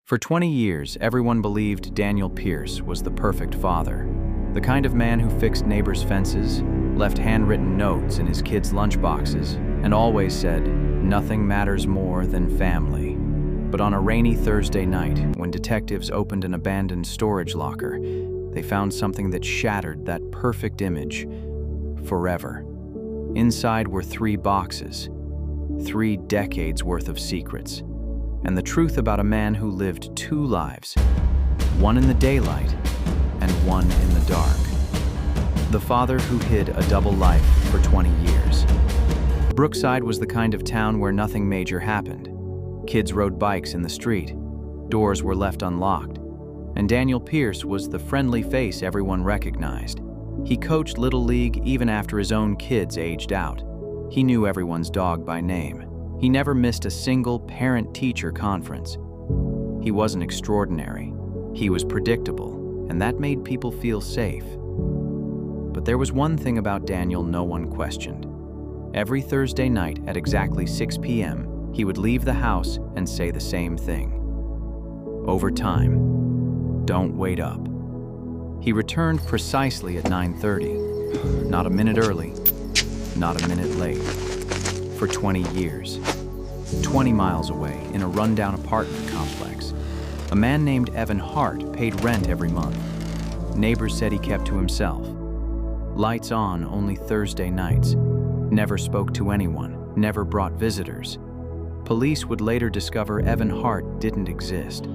For 20 years, everyone believed Daniel Pierce was the perfect father, the kind of man who fixed neighbors' fences, left handwritten notes in his kids' lunchboxes, and always said, "Nothing matters more than family." But on a rainy Thursday night, when detectives opened an abandoned storage locker, they found something that shattered that perfect image forever. Inside were 3 boxes, 3 decades worth of secrets, and the truth about a man who lived 2 lives, one in the daylight and one in the dark. The father who hid a double life for 20 years. Brookside was the kind of town where nothing major happened. Kids rode bikes in the street, doors were left unlocked, and Daniel Pierce was the friendly face everyone recognized. He coached Little League even after his own kids aged out. He knew everyone's dog by name. He never missed a single parent-teacher conference. He wasn't extraordinary. He was predictable, and that made people feel safe. But there was one thing about Daniel no one questioned. Every Thursday night at exactly 6 p.m., he would leave the house and say the same thing. Over time, don't wait up. He returned precisely at 9:30, not a minute early, not a minute late. For 20 years, 20 miles away in a rundown apartment complex, a man named Evan Hart paid rent every month. Neighbors said he kept to himself. Lights on only Thursday nights, never spoke to anyone, never brought visitors. Police would later discover Evan Hart didn't exist.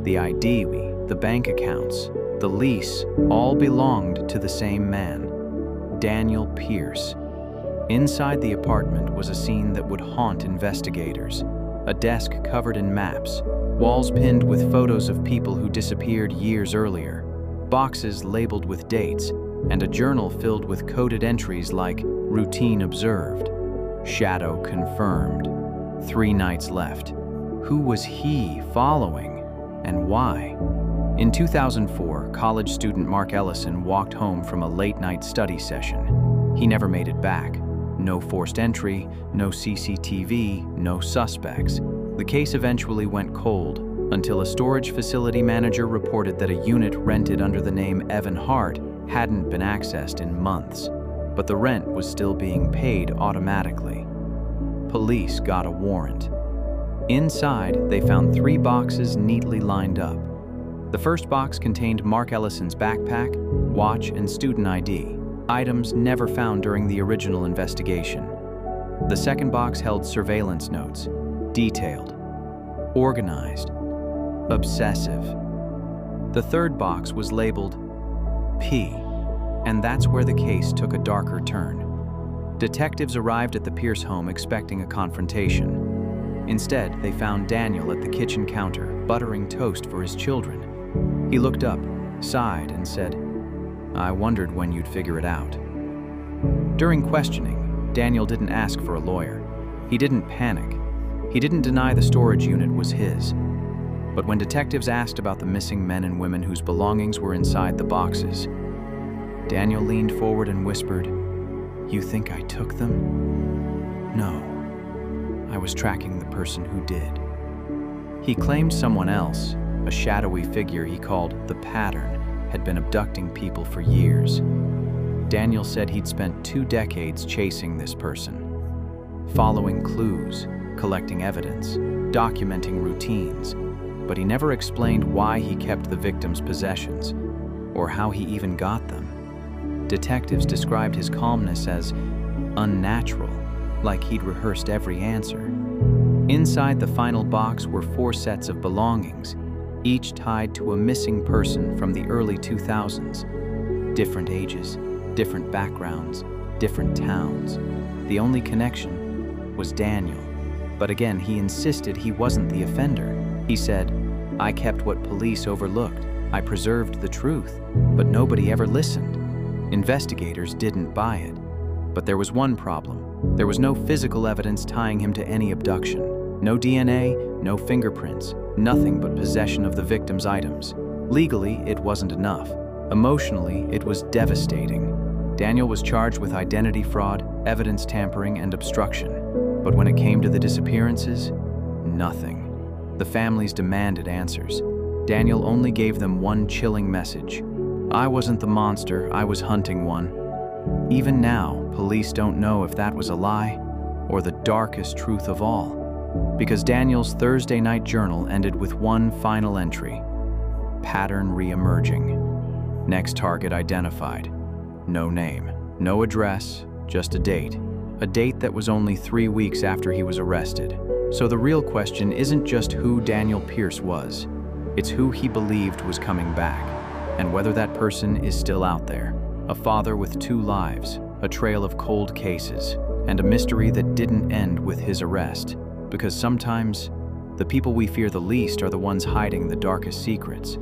The ID, the bank accounts, the lease, all belonged to the same man, Daniel Pierce. Inside the apartment was a scene that would haunt investigators. A desk covered in maps, walls pinned with photos of people who disappeared years earlier, boxes labeled with dates, and a journal filled with coded entries like "routine observed," "shadow confirmed," "3 nights left." Who was he following, and why? In 2004, college student Mark Ellison walked home from a late-night study session. He never made it back. No forced entry, no CCTV, no suspects. The case eventually went cold until a storage facility manager reported that a unit rented under the name Evan Hart hadn't been accessed in months, but the rent was still being paid automatically. Police got a warrant. Inside, they found 3 boxes neatly lined up. The first box contained Mark Ellison's backpack, watch, and student ID, items never found during the original investigation. The second box held surveillance notes, detailed, organized, obsessive. The third box was labeled P, and that's where the case took a darker turn. Detectives arrived at the Pierce home expecting a confrontation. Instead, they found Daniel at the kitchen counter, buttering toast for his children. He looked up, sighed, and said, "I wondered when you'd figure it out." During questioning, Daniel didn't ask for a lawyer. He didn't panic. He didn't deny the storage unit was his. But when detectives asked about the missing men and women whose belongings were inside the boxes, Daniel leaned forward and whispered, "You think I took them?" "No. I was tracking the person who did." He claimed someone else, a shadowy figure he called the Pattern, had been abducting people for years. Daniel said he'd spent 2 decades chasing this person, following clues, collecting evidence, documenting routines, but he never explained why he kept the victims' possessions, or how he even got them. Detectives described his calmness as unnatural, like he'd rehearsed every answer. Inside the final box were 4 sets of belongings, each tied to a missing person from the early 2000s. Different ages, different backgrounds, different towns. The only connection was Daniel. But again, he insisted he wasn't the offender. He said, "I kept what police overlooked. I preserved the truth, but nobody ever listened." Investigators didn't buy it. But there was one problem. There was no physical evidence tying him to any abduction. No DNA, no fingerprints, nothing but possession of the victim's items. Legally, it wasn't enough. Emotionally, it was devastating. Daniel was charged with identity fraud, evidence tampering, and obstruction. But when it came to the disappearances, nothing. The families demanded answers. Daniel only gave them one chilling message. I wasn't the monster, I was hunting one. Even now, police don't know if that was a lie or the darkest truth of all, because Daniel's Thursday night journal ended with one final entry: pattern re-emerging. Next target identified. No name, no address, just a date. A date that was only 3 weeks after he was arrested. So the real question isn't just who Daniel Pierce was, it's who he believed was coming back, and whether that person is still out there. A father with 2 lives, a trail of cold cases, and a mystery that didn't end with his arrest. Because sometimes, the people we fear the least are the ones hiding the darkest secrets.